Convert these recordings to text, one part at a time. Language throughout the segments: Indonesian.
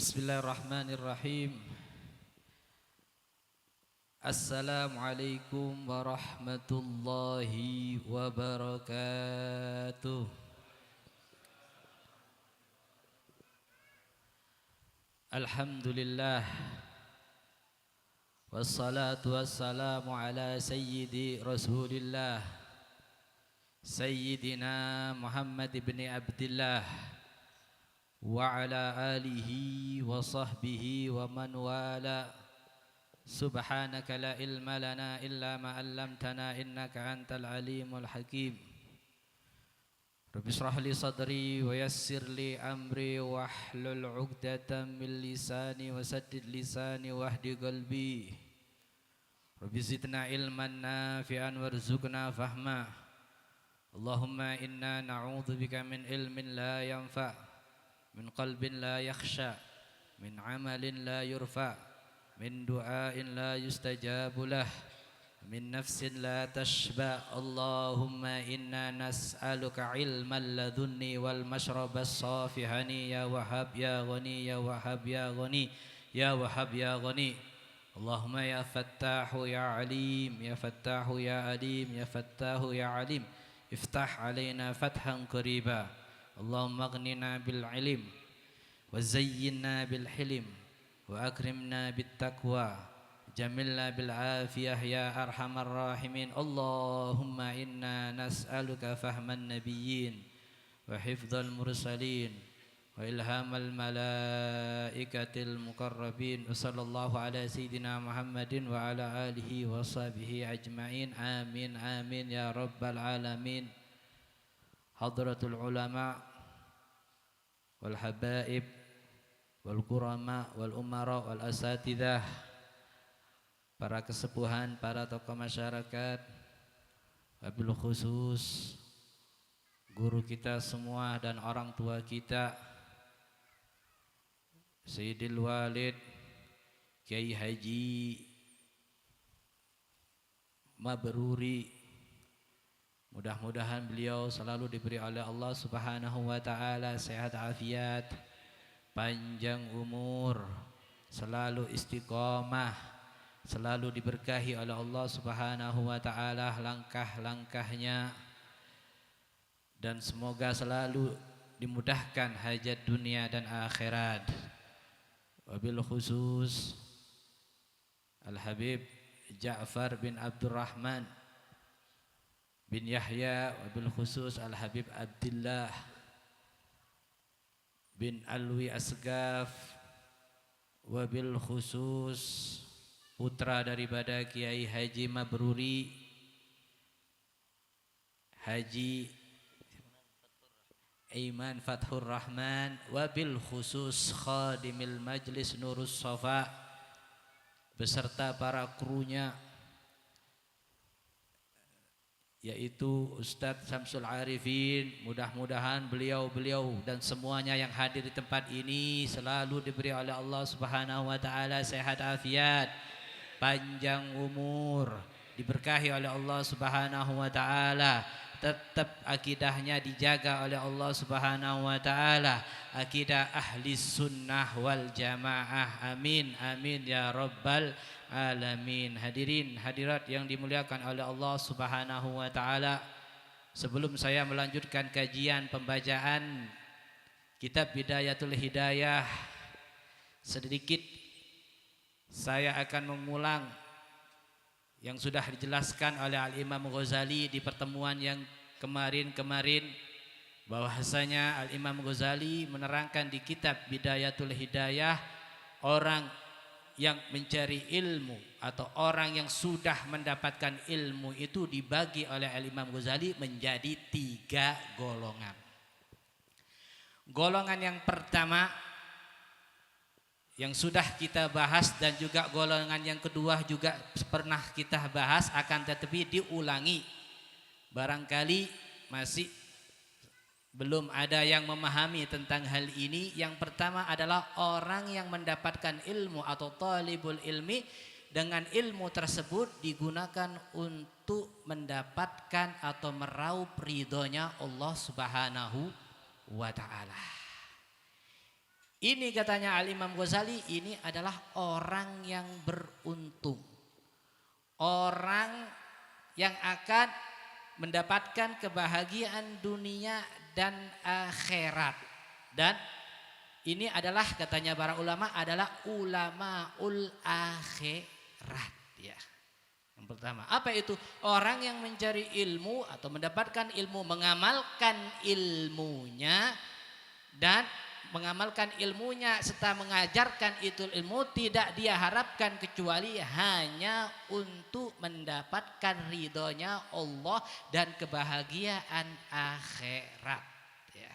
Bismillahirrahmanirrahim. Assalamualaikum warahmatullahi wabarakatuh. Alhamdulillah. Wassalatu wassalamu ala sayyidi Rasulillah Sayyidina Muhammad ibn Abdillah wa ala alihi wa sahbihi wa man wala. Subhanaka la ilma lana illa ma 'allamtana innaka antal alimul hakim. Rabbi shrah li sadri wa yassir li amri wahlul 'uqdatam min lisani wa saddid lisani wahdi qalbi. Rabbi zidna ilman nafi'an warzuqna fahma. Allahumma inna na'udzubika min ilmin la yanfa', min qalbin la yakhsha, min amalin la yurfa, min du'ain la yustajabu lah, min nafsin la tashba. Allahumma inna nas'aluka ilman ladunni wal mashrabas safihani ya wahhab ya ghani ya wahhab ya ghani ya wahhab ya ghani. Allahumma ya fattahu ya alim ya fattahu ya alim ya fattahu ya alim, iftah alaina fathan qariba. Allahumma aghnina bil ilm wa zayyinna bil hilm wa akrimna bit taqwa jamilna bil afiyah ya arhamar rahimin. Allahumma inna nas'aluka fahman nabiyyin wa hifdzal mursalin wa ilhamal malaikatil muqarrabin. Sallallahu ala sayyidina Muhammadin wa ala alihi wa sahbihi ajma'in. Amin amin ya rabbal alamin. Hadratul ulama wal habaib wal kurama wal umara wal asatidah, para kesepuhan, para tokoh masyarakat, wabil khusus guru kita semua dan orang tua kita, Sayyidil Walid Kiai Haji Mabruri. Mudah-mudahan beliau selalu diberi oleh Allah Subhanahu wa taala sehat afiat, panjang umur, selalu istiqomah, selalu diberkahi oleh Allah Subhanahu wa taala langkah-langkahnya, dan semoga selalu dimudahkan hajat dunia dan akhirat. Wabil khusus Al-Habib Ja'far bin Abdurrahman bin Yahya, wabil khusus Al-Habib Abdullah bin Alwi Asgaf, wabil khusus putra daripada Kiai Haji Mabruri, Haji Aiman Fathur Rahman, wabil khusus khadimil majlis Nurus Safa beserta para krunya, yaitu Ustadz Samsul Arifin. Mudah-mudahan beliau-beliau dan semuanya yang hadir di tempat ini selalu diberi oleh Allah Subhanahu wa taala sehat afiat, panjang umur, diberkahi oleh Allah Subhanahu wa taala, tetap akidahnya dijaga oleh Allah Subhanahu wa taala, akidah ahli sunnah wal jamaah. Amin amin ya rabbal alamin. Hadirin hadirat yang dimuliakan oleh Allah Subhanahu wa taala, sebelum saya melanjutkan kajian pembacaan kitab Bidayatul Hidayah, sedikit saya akan mengulang yang sudah dijelaskan oleh Al-Imam Ghazali di pertemuan yang kemarin-kemarin, bahwasanya Al-Imam Ghazali menerangkan di kitab Bidayatul Hidayah, orang yang mencari ilmu atau orang yang sudah mendapatkan ilmu itu dibagi oleh Al-Imam Ghazali menjadi 3 golongan. Golongan yang pertama yang sudah kita bahas, dan juga golongan yang kedua juga pernah kita bahas, akan tetapi diulangi, barangkali masih belum ada yang memahami tentang hal ini. Yang pertama adalah orang yang mendapatkan ilmu atau talibul ilmi, dengan ilmu tersebut digunakan untuk mendapatkan atau meraup ridhonya Allah Subhanahu wa ta'ala. Ini katanya Al-Imam Ghazali, ini adalah orang yang beruntung. Orang yang akan mendapatkan kebahagiaan dunia dan akhirat. Dan ini adalah katanya para ulama adalah ulamaul akhirat ya. Yang pertama, apa itu? Orang yang mencari ilmu atau mendapatkan ilmu, mengamalkan ilmunya dan mengamalkan ilmunya serta mengajarkan itu ilmu, tidak dia harapkan kecuali hanya untuk mendapatkan ridhonya Allah dan kebahagiaan akhirat ya.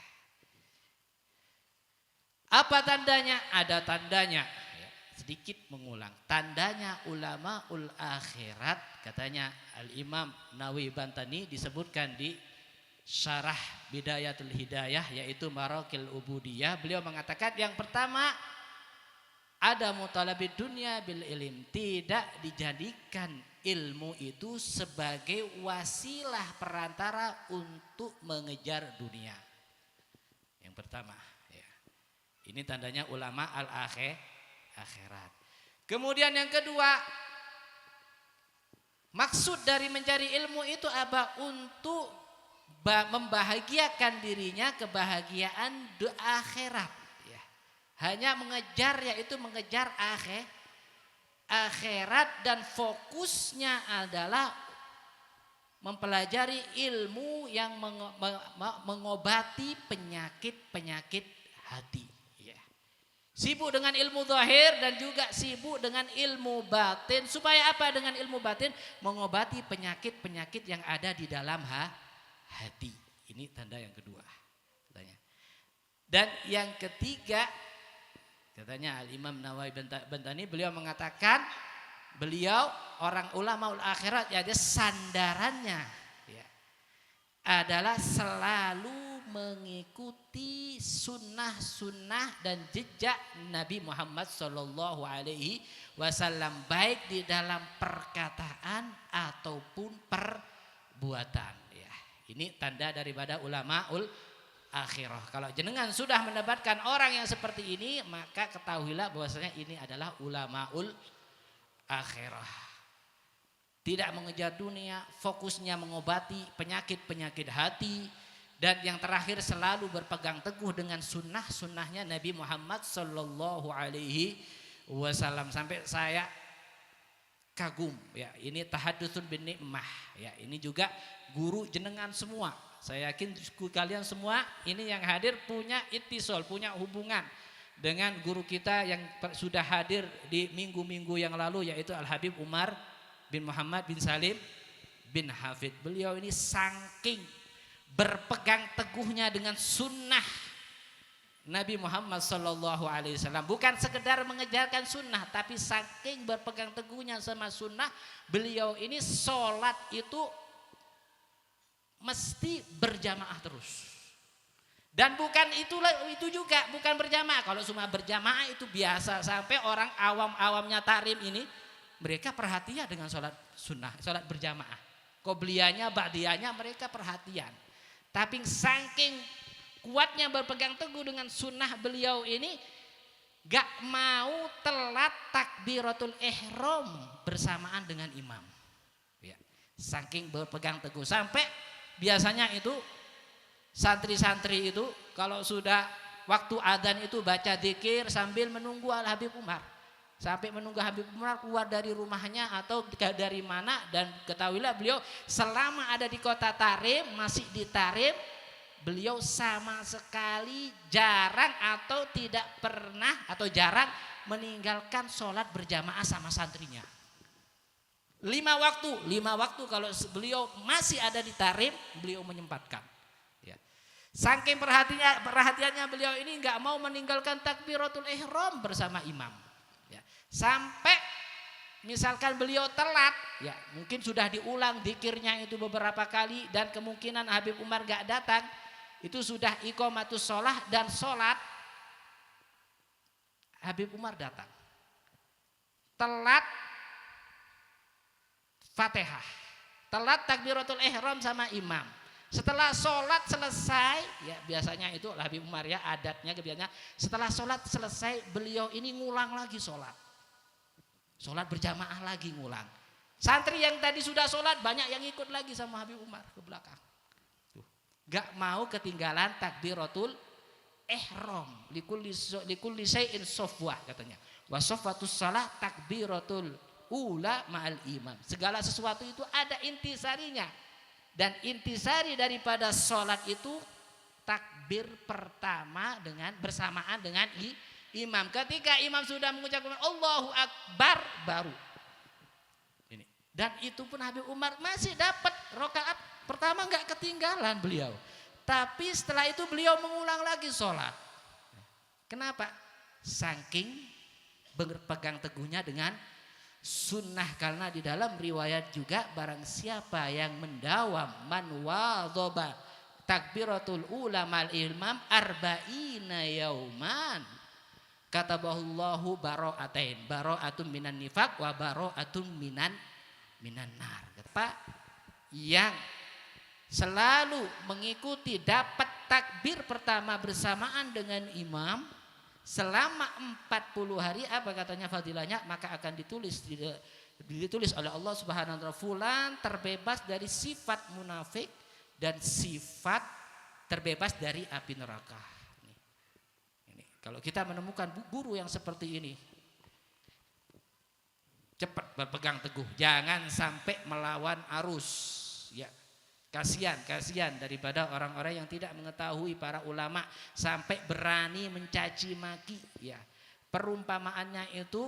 Apa tandanya? Ada tandanya ya. Sedikit mengulang tandanya ulamaul akhirat, katanya Al-Imam Nawawi Bantani disebutkan di Syarah Bidayatul Hidayah, yaitu Maraqil Ubudiyah. Beliau mengatakan yang pertama, ada mutalabid dunia bil ilm, tidak dijadikan ilmu itu sebagai wasilah perantara untuk mengejar dunia. Yang pertama ya. Ini tandanya ulama al-akhirat. Kemudian yang kedua, maksud dari mencari ilmu itu apa? Untuk membahagiakan dirinya kebahagiaan akhirat ya. Hanya mengejar, yaitu mengejar akhirat, dan fokusnya adalah mempelajari ilmu yang mengobati penyakit-penyakit hati ya. Sibuk dengan ilmu zahir dan juga sibuk dengan ilmu batin. Supaya apa dengan ilmu batin? Mengobati penyakit-penyakit yang ada di dalam hati. Ini tanda yang kedua katanya. Dan yang ketiga, katanya Al-Imam Nawawi Bantani, beliau mengatakan, beliau orang ulama akhirat ya, dia sandarannya ya, adalah selalu mengikuti sunnah-sunnah dan jejak Nabi Muhammad Sallallahu Alaihi Wasallam, baik di dalam perkataan ataupun perbuatan. Ini tanda daripada ulamaul akhirah. Kalau jenengan sudah mendapatkan orang yang seperti ini, maka ketahuilah bahwasanya ini adalah ulamaul akhirah. Tidak mengejar dunia, fokusnya mengobati penyakit-penyakit hati, dan yang terakhir selalu berpegang teguh dengan sunnah-sunnahnya Nabi Muhammad Sallallahu Alaihi Wasallam. Sampai saya kagum ya, ini tahadutsun bin nikmah ya. Ini juga guru jenengan semua, saya yakin kalian semua ini yang hadir punya ittisal, punya hubungan dengan guru kita yang sudah hadir di minggu-minggu yang lalu, yaitu Al-Habib Umar bin Muhammad bin Salim bin Hafid. Beliau ini saking berpegang teguhnya dengan sunnah Nabi Muhammad Sallallahu Alaihi Wasallam, bukan sekedar mengejarkan sunnah, tapi saking berpegang teguhnya sama sunnah, beliau ini sholat itu mesti berjamaah terus. Dan bukan itu juga bukan berjamaah. Kalau cuma berjamaah itu biasa, sampai orang awam-awamnya takrim ini mereka perhatian dengan sholat sunnah, sholat berjamaah. Qobliyahnya, ba'diyahnya mereka perhatian. Tapi saking kuatnya berpegang teguh dengan sunnah beliau ini, gak mau telat takbiratul ihram bersamaan dengan imam ya. Saking berpegang teguh, sampai biasanya itu santri-santri itu kalau sudah waktu adzan itu baca zikir sambil menunggu Al-Habib Umar, sampai menunggu Habib Umar keluar dari rumahnya atau dari mana. Dan ketahuilah beliau selama ada di kota Tarim, masih di Tarim, beliau sama sekali jarang atau tidak pernah atau jarang meninggalkan sholat berjamaah sama santrinya. 5 waktu kalau beliau masih ada di Tarim, beliau menyempatkan ya. Saking perhatiannya beliau ini nggak mau meninggalkan takbiratul ihram bersama imam ya. Sampai misalkan beliau telat ya, mungkin sudah diulang zikirnya itu beberapa kali, dan kemungkinan Habib Umar nggak datang, itu sudah iqamatus sholah dan sholat, Habib Umar datang telat Fatihah, telat takbiratul ihram sama imam, Setelah sholat selesai, ya biasanya itu Habib Umar ya adatnya kebiasaannya. Setelah sholat selesai beliau ini ngulang lagi sholat. Sholat berjamaah lagi ngulang. Santri yang tadi sudah sholat banyak yang ikut lagi sama Habib Umar ke belakang. Tuh. Gak mau ketinggalan takbiratul ihram. Likulli syai'in sofwah katanya. Wa sofwatus shalah takbiratul ula ma'al imam. Segala sesuatu itu ada intisarinya. Dan intisari daripada sholat itu takbir pertama dengan bersamaan dengan imam. Ketika imam sudah mengucapkan Allahu Akbar baru. Ini. Dan itu pun Habib Umar masih dapat rakaat pertama nggak ketinggalan beliau. Tapi setelah itu beliau mengulang lagi sholat. Kenapa? Saking berpegang teguhnya dengan sunnah, karena di dalam riwayat juga barang siapa yang mendawam man wadhaba takbiratul ula mal imam arba'ina yauman katabahullahu bara'atain, bara'atun minan nifaq wa bara'atun minan nar. Pak yang selalu mengikuti dapat takbir pertama bersamaan dengan imam selama 40 hari, apa katanya fadilahnya, maka akan ditulis oleh Allah Subhanahu wa taala fulan terbebas dari sifat munafik dan sifat terbebas dari api neraka. Ini. Kalau kita menemukan guru yang seperti ini, cepat berpegang teguh, jangan sampai melawan arus, ya. Kasihan daripada orang-orang yang tidak mengetahui para ulama sampai berani mencaci maki, ya. Perumpamaannya itu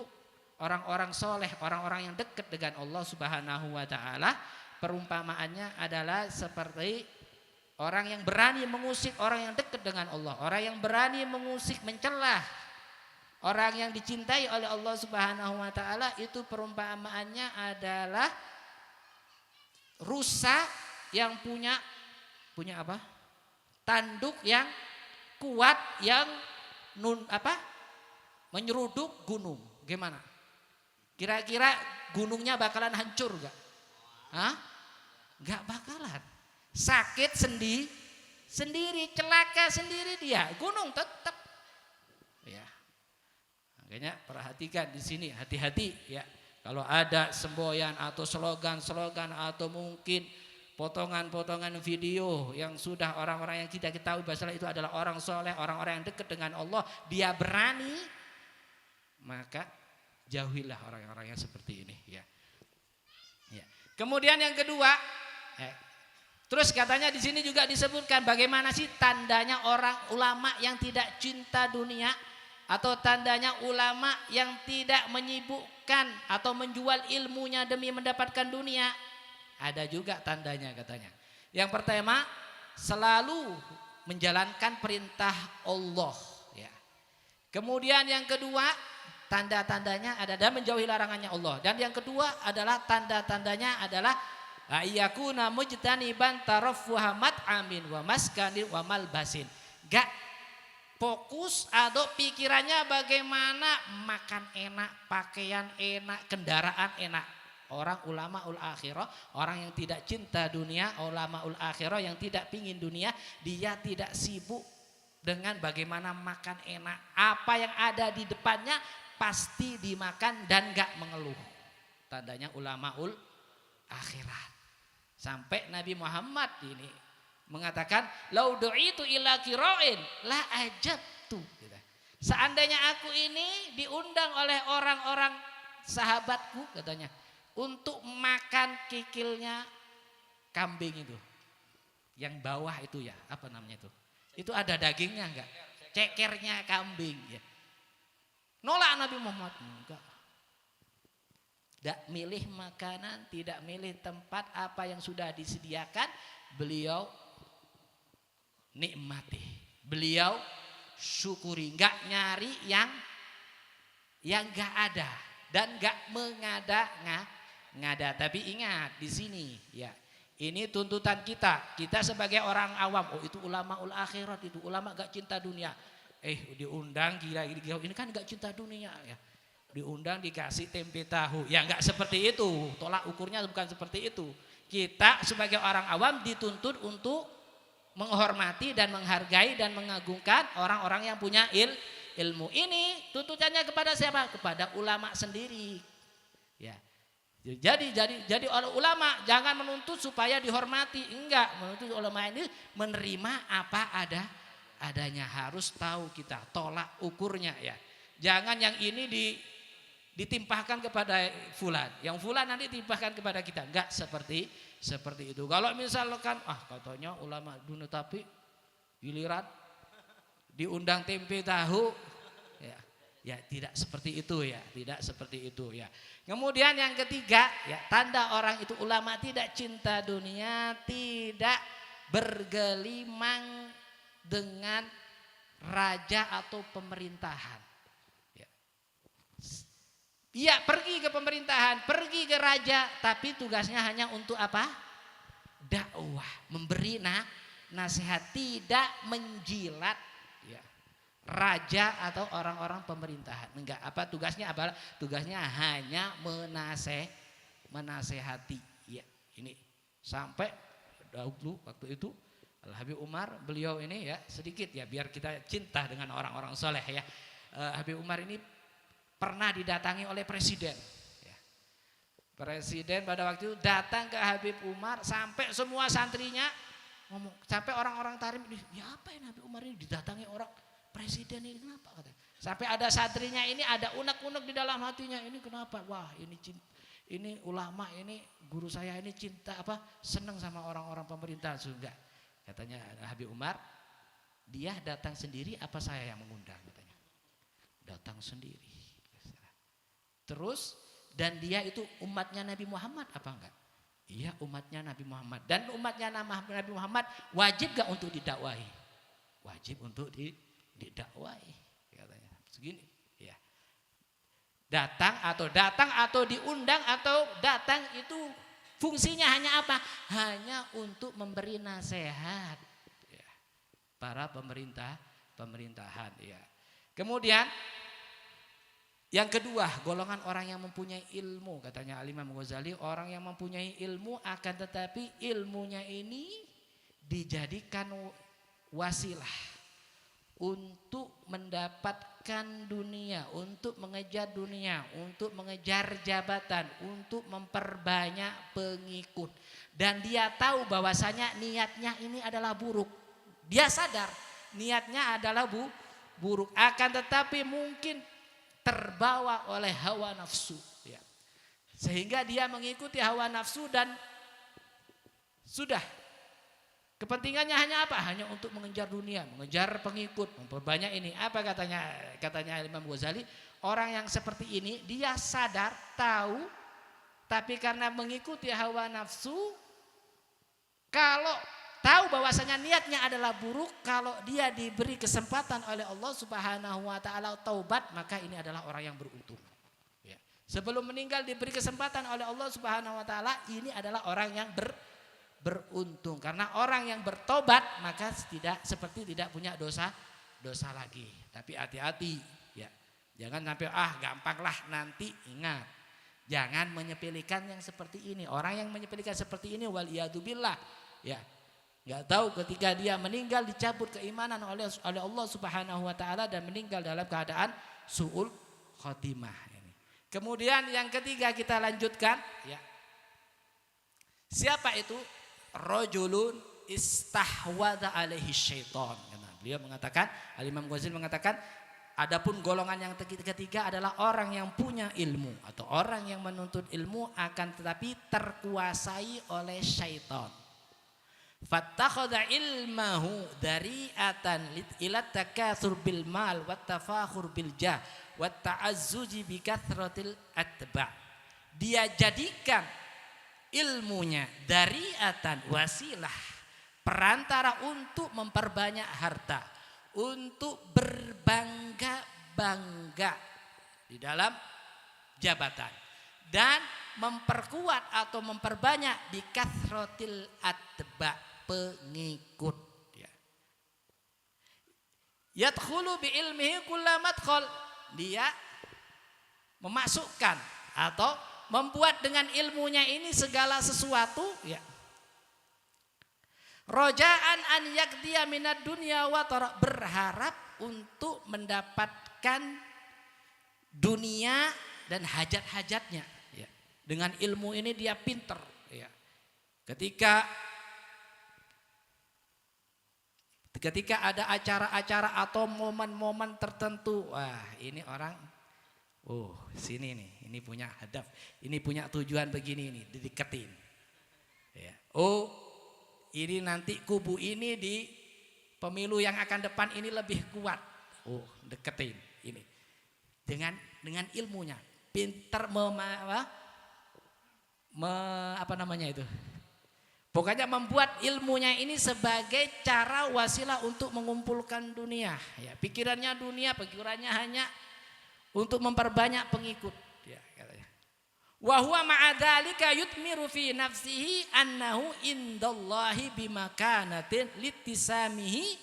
orang-orang soleh, orang-orang yang dekat dengan Allah Subhanahu wa taala, perumpamaannya adalah seperti orang yang berani mengusik orang yang dekat dengan Allah, orang yang berani mengusik mencelah orang yang dicintai oleh Allah Subhanahu wa taala. Itu perumpamaannya adalah rusa yang punya apa? Tanduk yang kuat yang menyeruduk gunung. Gimana? Kira-kira gunungnya bakalan hancur gak? Hah? Gak bakalan. Sakit sendiri, celaka sendiri dia. Gunung tetap. Ya. Makanya perhatikan di sini, hati-hati ya. Kalau ada semboyan atau slogan-slogan atau mungkin potongan-potongan video yang sudah orang-orang yang tidak ketahui bahwa itu adalah orang soleh, orang-orang yang dekat dengan Allah, dia berani, maka jauhilah orang-orang yang seperti ini, ya. Ya. Kemudian yang kedua, terus katanya di sini juga disebutkan bagaimana sih tandanya orang ulama yang tidak cinta dunia atau tandanya ulama yang tidak menyibukkan atau menjual ilmunya demi mendapatkan dunia. Ada juga tandanya katanya. Yang pertama, selalu menjalankan perintah Allah, ya. Kemudian yang kedua, tanda-tandanya adalah menjauhi larangannya Allah. Dan yang kedua adalah tanda-tandanya adalah ayyakuna mujtaniban tarafuha mat'amin wa maskanin wa malbasin. Gak fokus atau pikirannya bagaimana makan enak, pakaian enak, kendaraan enak. Orang ulama ul akhirah, orang yang tidak cinta dunia, ulama ul akhirah yang tidak pingin dunia, dia tidak sibuk dengan bagaimana makan enak. Apa yang ada di depannya pasti dimakan dan gak mengeluh. Tandanya ulama ul akhirat. Sampai Nabi Muhammad ini mengatakan, "Lau du'itu ila qira'in la ajabtu." Seandainya aku ini diundang oleh orang-orang sahabatku katanya untuk makan kikilnya kambing itu. Yang bawah itu ya, apa namanya itu? Itu ada dagingnya enggak? Cekernya kambing ya. Nolak Nabi Muhammad, enggak. Tidak milih makanan, tidak milih tempat, apa yang sudah disediakan, beliau nikmati. Beliau syukuri, enggak nyari yang enggak ada dan enggak mengada-ngada. Tapi ingat di sini ya, ini tuntutan kita sebagai orang awam. Oh itu ulama ul akhirat, itu ulama gak cinta dunia. Diundang kira-kira ini kan gak cinta dunia ya. Diundang dikasih tempe tahu. Ya gak seperti itu. Tolak ukurnya bukan seperti itu. Kita sebagai orang awam dituntut untuk menghormati dan menghargai dan mengagungkan orang-orang yang punya ilmu. Ini tuntutannya kepada siapa? Kepada ulama sendiri. Ya. Jadi oleh ulama jangan menuntut supaya dihormati, enggak, menuntut ulama ini menerima apa adanya, harus tahu kita tolak ukurnya ya. Jangan yang ini ditimpahkan kepada fulan, yang fulan nanti ditimpahkan kepada kita, enggak seperti itu. Kalau misalkan katanya ulama dunia tapi giliran diundang tempe tahu ya tidak seperti itu ya, tidak seperti itu ya. Kemudian yang ketiga ya, tanda orang itu ulama tidak cinta dunia, tidak bergelimang dengan raja atau pemerintahan. Iya, pergi ke pemerintahan, pergi ke raja, tapi tugasnya hanya untuk apa? Dakwah, memberi nasihat, tidak menjilat raja atau orang-orang pemerintahan. Enggak, apa tugasnya? Apa tugasnya? Hanya menasehati. Ya, ini sampai dahulu waktu itu Al Habib Umar, beliau ini ya sedikit ya biar kita cinta dengan orang-orang soleh ya. Habib Umar ini pernah didatangi oleh presiden. Ya. Presiden pada waktu itu datang ke Habib Umar sampai semua santrinya ngomong, sampai orang-orang Tarim, ya apa ini Habib Umar ini didatangi orang presiden ini kenapa? Sampai ada santrinya ini ada unek-unek di dalam hatinya, ini kenapa? Wah ini ulama ini guru saya ini cinta senang sama orang-orang pemerintah. Enggak, katanya Habib Umar, dia datang sendiri apa saya yang mengundang? Katanya datang sendiri. Terus dan dia itu umatnya Nabi Muhammad apa enggak? Iya, umatnya Nabi Muhammad. Dan umatnya Nabi Muhammad wajib gak untuk didakwahi? Wajib untuk didakwai katanya segini ya. Datang atau diundang atau datang itu fungsinya hanya apa? Hanya untuk memberi nasihat ya. Para pemerintahan ya. Kemudian yang kedua, golongan orang yang mempunyai ilmu, katanya Al-Imam Ghazali, orang yang mempunyai ilmu akan tetapi ilmunya ini dijadikan wasilah untuk mendapatkan dunia, untuk mengejar dunia, untuk mengejar jabatan, untuk memperbanyak pengikut. Dan dia tahu bahwasanya niatnya ini adalah buruk. Dia sadar niatnya adalah buruk. Akan tetapi mungkin terbawa oleh hawa nafsu. Ya. Sehingga dia mengikuti hawa nafsu dan sudah. Kepentingannya hanya apa? Hanya untuk mengejar dunia, mengejar pengikut, memperbanyak ini. Apa katanya Imam Ghazali? Orang yang seperti ini dia sadar, tahu, tapi karena mengikuti hawa nafsu, kalau tahu bahwasanya niatnya adalah buruk, kalau dia diberi kesempatan oleh Allah Subhanahu wa taala taubat, maka ini adalah orang yang beruntung. Ya. Sebelum meninggal diberi kesempatan oleh Allah Subhanahu wa taala, ini adalah orang yang beruntung karena orang yang bertobat maka tidak punya dosa lagi. Tapi hati-hati ya, jangan sampai gampanglah nanti. Ingat, jangan menyepelekan yang seperti ini. Orang yang menyepelekan seperti ini waliyadzubillah ya, nggak tahu ketika dia meninggal dicabut keimanan oleh Allah Subhanahu wa taala dan meninggal dalam keadaan su'ul khotimah ini. Kemudian yang ketiga kita lanjutkan ya. Siapa itu? Rajulun istahwadha alaihi syaitan. Beliau mengatakan, Al-Imam Ghazali mengatakan, adapun golongan yang ketiga adalah orang yang punya ilmu atau orang yang menuntut ilmu akan tetapi terkuasai oleh syaitan. Fattakhadha ilmahu dari'atan ila takatsur bil mal wat tafakhur bil jah wat ta'azzuji bi kathratil atba'. Dia jadikan ilmunya dari'atan, wasilah, perantara untuk memperbanyak harta, untuk berbangga-bangga di dalam jabatan dan memperkuat atau memperbanyak di kathratil atba, pengikut ya. Yadkhulu bi ilmihi kulla madkhal, dia memasukkan atau membuat dengan ilmunya ini segala sesuatu ya. Rojaan an yakdiya minad dunya wa tara, berharap untuk mendapatkan dunia dan hajat-hajatnya. Ya. Dengan ilmu ini dia pinter. Ya. Ketika ada acara-acara atau momen-momen tertentu, wah ini orang, sini nih, ini punya hadaf, ini punya tujuan begini nih, dideketin. Ya. Ini nanti kubu ini di pemilu yang akan depan ini lebih kuat. Deketin ini. Dengan ilmunya, pinter pokoknya membuat ilmunya ini sebagai cara wasilah untuk mengumpulkan dunia. Ya, pikirannya dunia, pikirannya hanya untuk memperbanyak pengikut. Ya, katanya. Wa huwa ma'adzalika yutmiru fi nafsihi annahu indallahi bimakanatin litisamihi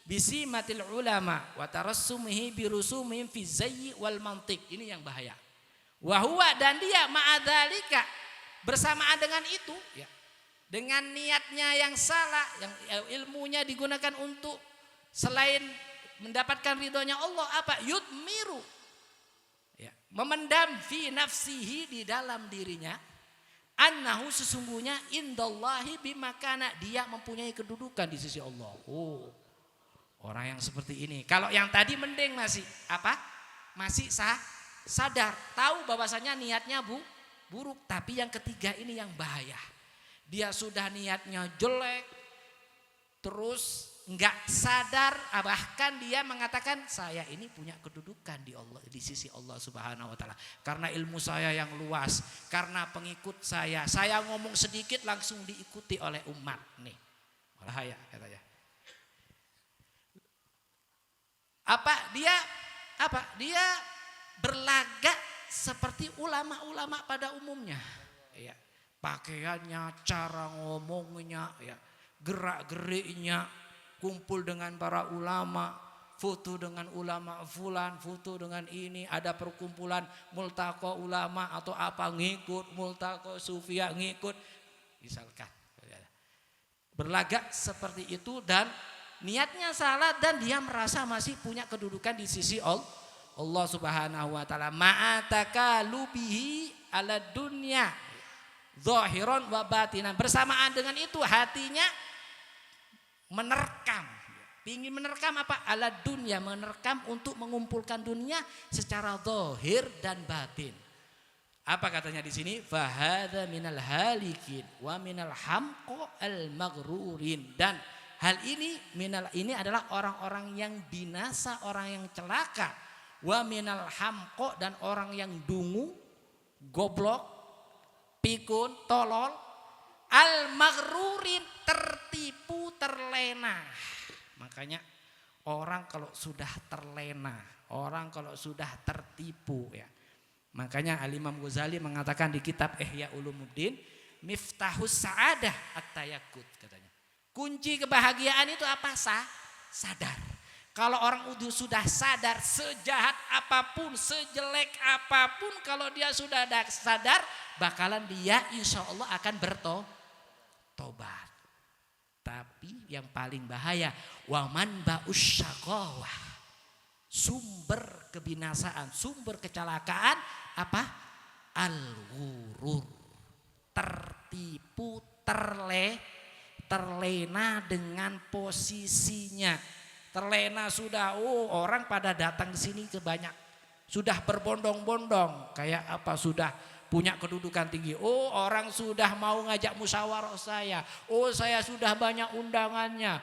bisimatil ulama wa tarassumihi birusumihim fi zayyi wal mantiq. Ini yang bahaya. Wa huwa, dan dia ma'adzalika, bersamaan dengan itu, ya, dengan niatnya yang salah, yang ilmunya digunakan untuk selain mendapatkan ridhonya Allah, apa? Yutmiru, ya, memendam fi nafsihi, di dalam dirinya, annahu, sesungguhnya, indallahi bimakana, dia mempunyai kedudukan di sisi Allah. Orang yang seperti ini, kalau yang tadi mending masih masih sadar, tahu bahwasanya niatnya buruk, tapi yang ketiga ini yang bahaya. Dia sudah niatnya jelek, terus nggak sadar, bahkan dia mengatakan saya ini punya kedudukan di Allah, di sisi Allah Subhanahu Wa Taala. Karena ilmu saya yang luas, karena pengikut saya ngomong sedikit langsung diikuti oleh umat nih. Bahaya katanya. Dia berlagak seperti ulama-ulama pada umumnya. Ya. Pakaiannya, cara ngomongnya, ya, gerak-geriknya, kumpul dengan para ulama, foto dengan ulama fulan, foto dengan ini, ada perkumpulan multaqo ulama atau apa ngikut, multaqo sufia ngikut, misalkan. Berlagak seperti itu dan niatnya salah, dan dia merasa masih punya kedudukan di sisi Allah Subhanahu Wa Taala. Ma'ataka lubihi ala dunya zahiran wa batinan. Bersamaan dengan itu hatinya menerkam, ingin menerkam apa? Ala dunya, menerkam untuk mengumpulkan dunia secara zahir dan batin. Apa katanya di sini? Fahadza minal halikin wa minal hamqo al maghrurin. Dan hal ini ini adalah orang-orang yang binasa, orang yang celaka. Wa minal hamqo, dan orang yang dungu, goblok, pikun, tolol, al-maghrurin, tertipu, terlena. Makanya orang kalau sudah terlena, orang kalau sudah tertipu, ya. Makanya Al-Imam Ghazali mengatakan di kitab Ihya Ulumuddin, miftahus sa'adah at-tayakkut, katanya. Kunci kebahagiaan itu apa? Sadar. Kalau orang sudah sadar, sejahat apapun, sejelek apapun, kalau dia sudah sadar, bakalan dia insya Allah akan bertobat. Tapi yang paling bahaya, waman ba'us syaqawah, sumber kebinasaan, sumber kecelakaan apa? Al-ghurur, tertipu, terlena dengan posisinya. Terlena sudah, orang pada datang ke sini kebanyak, sudah berbondong-bondong, kayak apa, sudah punya kedudukan tinggi. Orang sudah mau ngajak musyawarah saya. Saya sudah banyak undangannya.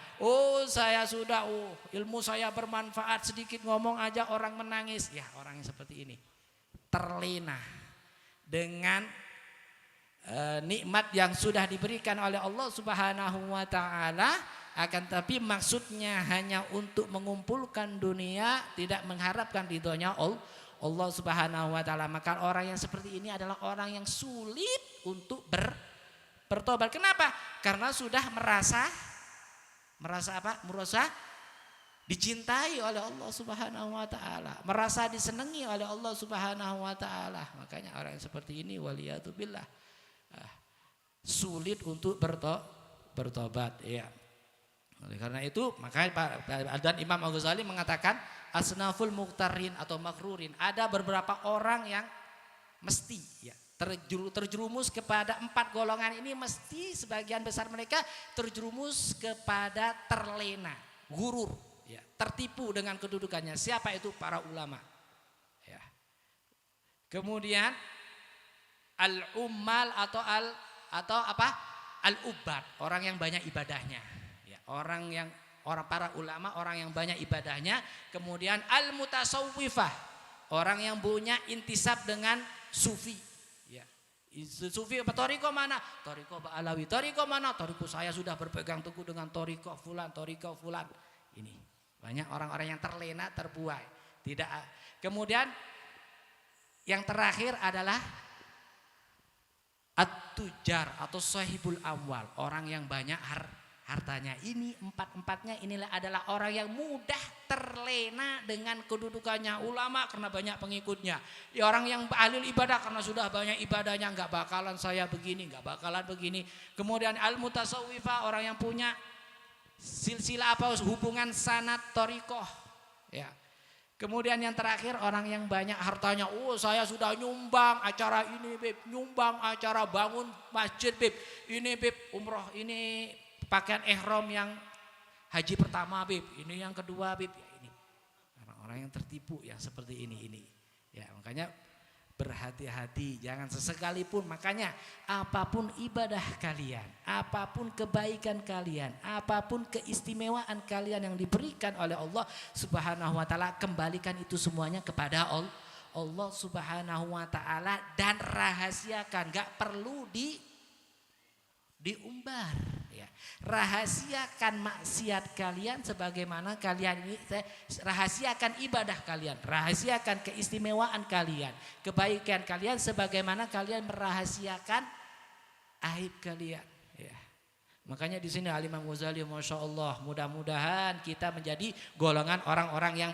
Saya sudah, ilmu saya bermanfaat, sedikit ngomong aja orang menangis. Ya, orang yang seperti ini terlena dengan nikmat yang sudah diberikan oleh Allah Subhanahu Wa Taala. Akan tapi maksudnya hanya untuk mengumpulkan dunia, tidak mengharapkan ridhonya Allah Subhanahu Wa Taala. Maka orang yang seperti ini adalah orang yang sulit untuk bertobat. Kenapa? Karena sudah merasa apa? Merasa dicintai oleh Allah Subhanahu Wa Taala, merasa disenangi oleh Allah Subhanahu Wa Taala. Makanya orang yang seperti ini, waliyatubillah, sulit untuk bertobat. Ya. Oleh karena itu, maka dan Imam Al-Ghazali mengatakan asnaful muqtarin atau makrurin. Ada beberapa orang yang mesti ya terjerumus kepada 4 golongan ini, mesti sebagian besar mereka terjerumus kepada terlena, gurur, ya, tertipu dengan kedudukannya. Siapa itu? Para ulama. Ya. Kemudian al-ummal atau al-ubad, orang yang banyak ibadahnya. Ya, orang para ulama, orang yang banyak ibadahnya. Kemudian al-mutasawwifah, orang yang punya intisab dengan sufi. Sufi apa? Toriko mana? Toriko Alawi. Toriko mana? Toriko saya sudah berpegang teguh dengan toriko fulan, toriko fulan. Ini banyak orang-orang yang terlena, terbuai. Tidak. Kemudian yang terakhir adalah at-tujar atau sahibul amwal, orang yang banyak hartanya. Ini empat-empatnya inilah adalah orang yang mudah terlena dengan kedudukannya. Ulama karena banyak pengikutnya, ya, orang yang ahli ibadah karena sudah banyak ibadahnya, nggak bakalan saya begini, nggak bakalan begini. Kemudian al-mutasawwifah, orang yang punya silsilah hubungan sanad thariqah, ya. Kemudian yang terakhir orang yang banyak hartanya. Oh, saya sudah nyumbang acara ini, Beb, nyumbang acara bangun masjid, Beb, ini, Beb, umroh ini, pakaian ihram yang haji pertama, Bib, ini yang kedua, Bib, ya, ini orang-orang yang tertipu yang seperti ini. Ya, makanya berhati-hati, jangan sesekalipun. Makanya apapun ibadah kalian, apapun kebaikan kalian, apapun keistimewaan kalian yang diberikan oleh Allah Subhanahu wa taala, kembalikan itu semuanya kepada Allah Subhanahu wa taala dan rahasiakan, enggak perlu diumbar, ya. Rahasiakan maksiat kalian sebagaimana kalian ini, rahasiakan ibadah kalian, rahasiakan keistimewaan kalian, kebaikan kalian sebagaimana kalian merahasiakan aib kalian, ya. Makanya di sini Al-Imam Ghazali, Masya Allah, mudah-mudahan kita menjadi golongan orang-orang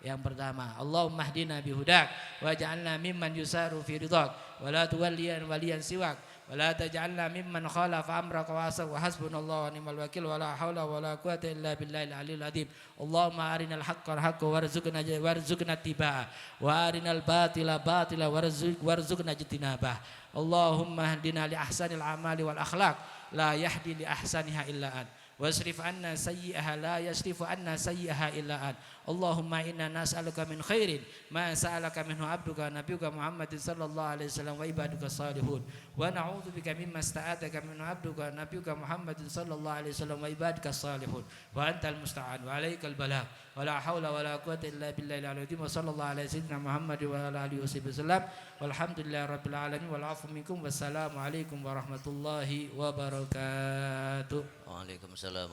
yang pertama. Allahumma hdina bihudak waj'alna mimman yusaru fi ridhak wa la tuwalliyan waliyan siwak wa la taj'alna mimman khalafa amraka wa hasbunallahu wa ni'mal wakil wa la haula wa la quwwata illa billahil aliyyil azim. Allahumma arinal haqqal haqqa warzuqna ittiba'a wa arinal batila batila warzuqna ijtinabah. Allahumma hdina li ahsanil amali wal akhlaq la yahdi li ahsaniha illa ant wasrif anna sayyi'aha la yasrifu anna sayyi'aha illa ant. Allahumma inna nas'aluka min khairin ma sa'alaka minhu abduka nabiyuka Muhammadin sallallahu alaihi wasallam wa ibaduka salihun wa na'udzubika mimma sta'adaka minhu abduka nabiyuka Muhammadin sallallahu alaihi wasallam wa ibaduka salihun wa antal musta'an wa alaikal balagh wa la haula wa la quwwata illa billahil aliyyil wa sallallahu alaihi sayyidina Muhammad wa ala alihi wasallam walhamdulillahi rabbil alamin wal afu minkum wassalamu alaikum warahmatullahi wabarakatuh. Waalaikumsalam.